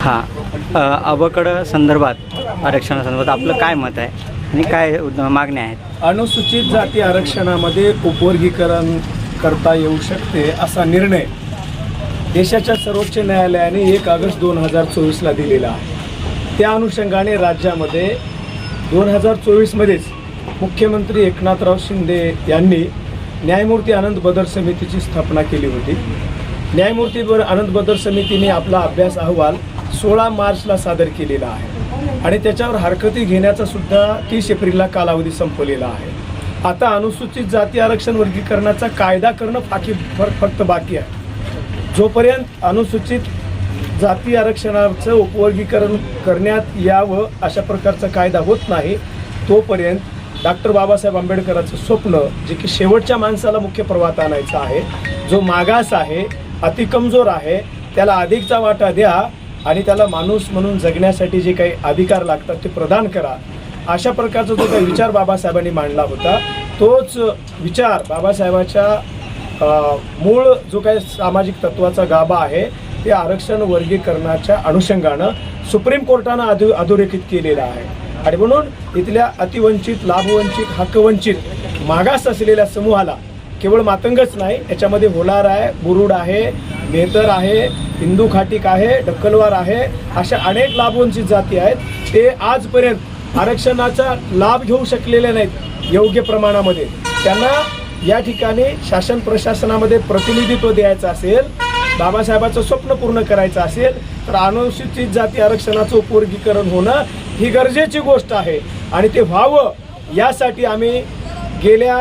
अबकड संदर्भात आरक्षणासंदर्भात आपलं काय मत आहे आणि काय मागण्या आहेत? अनुसूचित जाती आरक्षणामध्ये उपवर्गीकरण करता येऊ शकते असा निर्णय देशाच्या सर्वोच्च न्यायालयाने 1 ऑगस्ट 2024ला दिलेला आहे। त्या अनुषंगाने राज्यामध्ये 2024मध्येच मुख्यमंत्री एकनाथराव शिंदे यांनी न्यायमूर्ती आनंद बदर समितीची स्थापना केली होती। न्यायमूर्ती आनंद बदर समितीने आपला अभ्यास अहवाल 16 मार्चला सादर केलेला आहे आणि त्याच्यावर हरकती घेण्याचा सुद्धा 30 एप्रिलला कालावधी संपलेला आहे। आता अनुसूचित जाती आरक्षण वर्गीकरणाचा कायदा करणं फक्त बाकी आहे। जोपर्यंत अनुसूचित जाती आरक्षणाचं उपवर्गीकरण करण्यात यावं अशा प्रकारचा कायदा होत नाही तोपर्यंत डॉक्टर बाबासाहेब आंबेडकरांचं स्वप्न जे की शेवटच्या माणसाला मुख्य प्रवाहात आणायचं आहे, जो मागास आहे, अति कमजोर आहे, त्याला अधिकचा वाटा द्या आणि त्याला माणूस म्हणून जगण्यासाठी जे काही अधिकार लागतात ते प्रदान करा, अशा प्रकारचा जो काही विचार बाबासाहेबांनी मांडला होता तोच विचार बाबासाहेबाच्या मूळ जो काही सामाजिक तत्वाचा गाभा आहे ते आरक्षण वर्गीकरणाच्या अनुषंगानं सुप्रीम कोर्टानं अधोरेखित केलेला आहे। आणि म्हणून इथल्या अतिवंचित, लाभवंचित, हक्कवंचित मागास असलेल्या समूहाला केवळ मातंगच नाही, याच्यामध्ये होलार आहे, बुरुड आहे, मेहतर आहे, हिंदू खाटीक आहे, ढक्कलवार आहे, अशा अनेक लाभवंचित जाती आहेत। ते आजपर्यंत आरक्षणाचा लाभ घेऊ शकलेले नाहीत योग्य प्रमाणामध्ये। त्यांना या ठिकाणी शासन प्रशासनामध्ये प्रतिनिधित्व द्यायचं असेल, बाबासाहेबांचं स्वप्न पूर्ण करायचं असेल तर अनुसूचित जाती आरक्षणाचं उपवर्गीकरण होणं ही गरजेची गोष्ट आहे आणि ते व्हावं यासाठी आम्ही गेल्या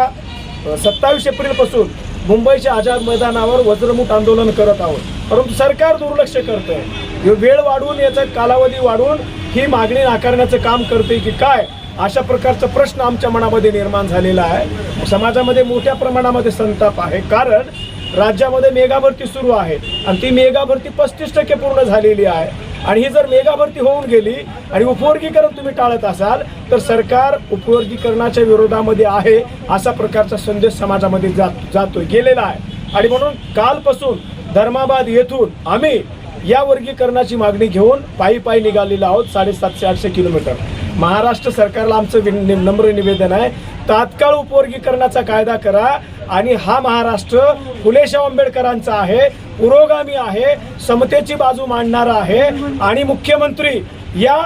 27 एप्रिलपासून मुंबईच्या आझाद मैदानावर वज्रमुठ आंदोलन करत आहोत। परंतु सरकार दुर्लक्ष करतंय, वेळ वाढवून याचा कालावधी वाढवून ही मागणी नाकारण्याचं काम करते की काय, अशा प्रकारचा प्रश्न आमच्या मनामध्ये निर्माण झालेला आहे। समाजामध्ये मोठ्या प्रमाणामध्ये संताप आहे, कारण राज्यामध्ये मेगा भरती सुरू आहे आणि ती मेगा भरती 35% पूर्ण झालेली आहे आणि ही जर मेगा भरती होऊन गेली आणि उपवर्गीकरण तुम्ही टाळत असाल तर सरकार उपवर्गीकरणाच्या विरोधामध्ये आहे असा प्रकारचा संदेश समाजामध्ये जातोय गेलेला आहे। आणि म्हणून कालपासून धर्माबाद येथून आम्ही या वर्गीकरणाची मागणी घेऊन पायी निघालेलो आहोत 750-800 किलोमीटर। महाराष्ट्र सरकारला आमचं नम्र निवेदन आहे, तात्काळ उपवर्गीकरणाचा कायदा करा आणि हा महाराष्ट्र फुलेशाह आंबेडकरांचा आहे, पुरोगामी आहे, समतेची बाजू मांडणारा आहे आणि मुख्यमंत्री या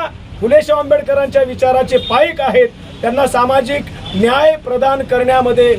फुलेशाह आंबेडकरांच्या विचाराचे पाईक आहेत, त्यांना सामाजिक न्याय प्रदान करण्यामध्ये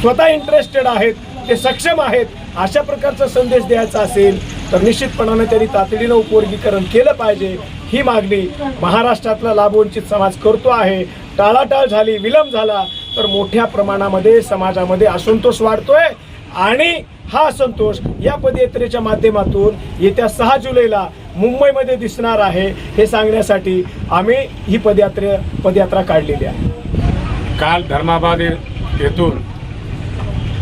स्वतः इंटरेस्टेड आहेत, ते सक्षम आहेत, अशा प्रकारचा संदेश द्यायचा असेल तर निश्चितपणाने त्यांनी तातडीनं उपवर्गीकरण केलं पाहिजे। ही मागणी महाराष्ट्रातला लाभवंचित समाज करतो आहे। टाळाटाळ झाली, विलंब झाला तर मोठ्या प्रमाणामध्ये समाजामध्ये असंतोष वाढतोय आणि हा असंतोष या पदयात्रेच्या माध्यमातून येत्या 6 जुलैला मुंबईमध्ये दिसणार आहे हे सांगण्यासाठी आम्ही ही पदयात्रा काढलेली आहे। काल धर्माबाद येथून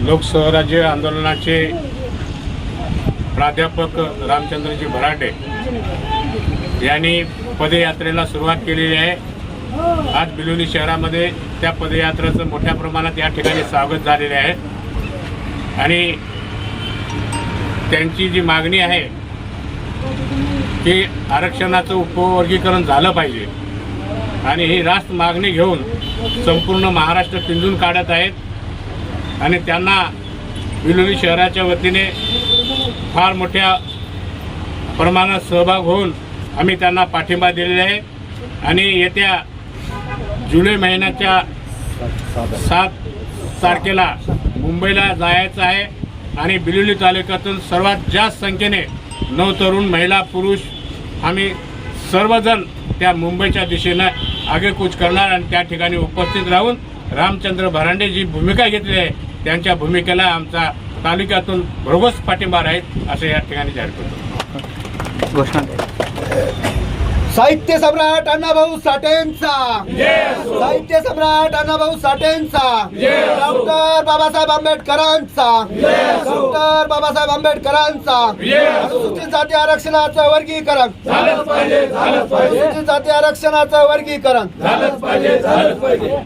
लोकस्वराज्य आंदोलनाचे प्राध्यापक रामचंद्रजी भराटे यांनी पदयात्रेला सुरुवात केलेली आहे। आज बिलोली शहरामध्ये त्या पदयात्रेचं मोठ्या प्रमाणात या ठिकाणी स्वागत झालेले आहे आणि त्यांची जी मागणी आहे की आरक्षणाचं उपवर्गीकरण झालं पाहिजे आणि ही रास्त मागणी घेऊन संपूर्ण महाराष्ट्र पिंजून काढत आहेत आणि त्यांना बिलोली शहराच्या वतीने फार मोठ्या प्रमाणात सहभाग होऊन आम्ही त्यांना पाठिंबा दिलेला आहे आणि येत्या जुलै महिन्याच्या 7 तारखेला मुंबईला जायचं आहे आणि बिलोली तालुक्यातून सर्वात जास्त संख्येने नवतरुण महिला पुरुष आम्ही सर्वजण त्या मुंबईच्या दिशेनं आगेकूच करणार आणि त्या ठिकाणी उपस्थित राहून रामचंद्र भरांडे जी भूमिका घेतली आहे त्यांच्या भूमिकेला आमचा तालुक्यातून भरघोस पाठिंबा राहील असं या ठिकाणी जाहीर करतो। घोषणा साहित्य सम्राट अण्णाभाऊ साठेंचा, साहित्य सम्राट अण्णाभाऊ साठेंचा, डॉक्टर बाबासाहेब आंबेडकरांचा, डॉक्टर बाबासाहेब आंबेडकरांचा, अनुसूचित जाती आरक्षणाचं वर्गीकरण झालंच पाहिजे, अनुसूचित जाती आरक्षणाचं वर्गीकरण झालंच पाहिजे।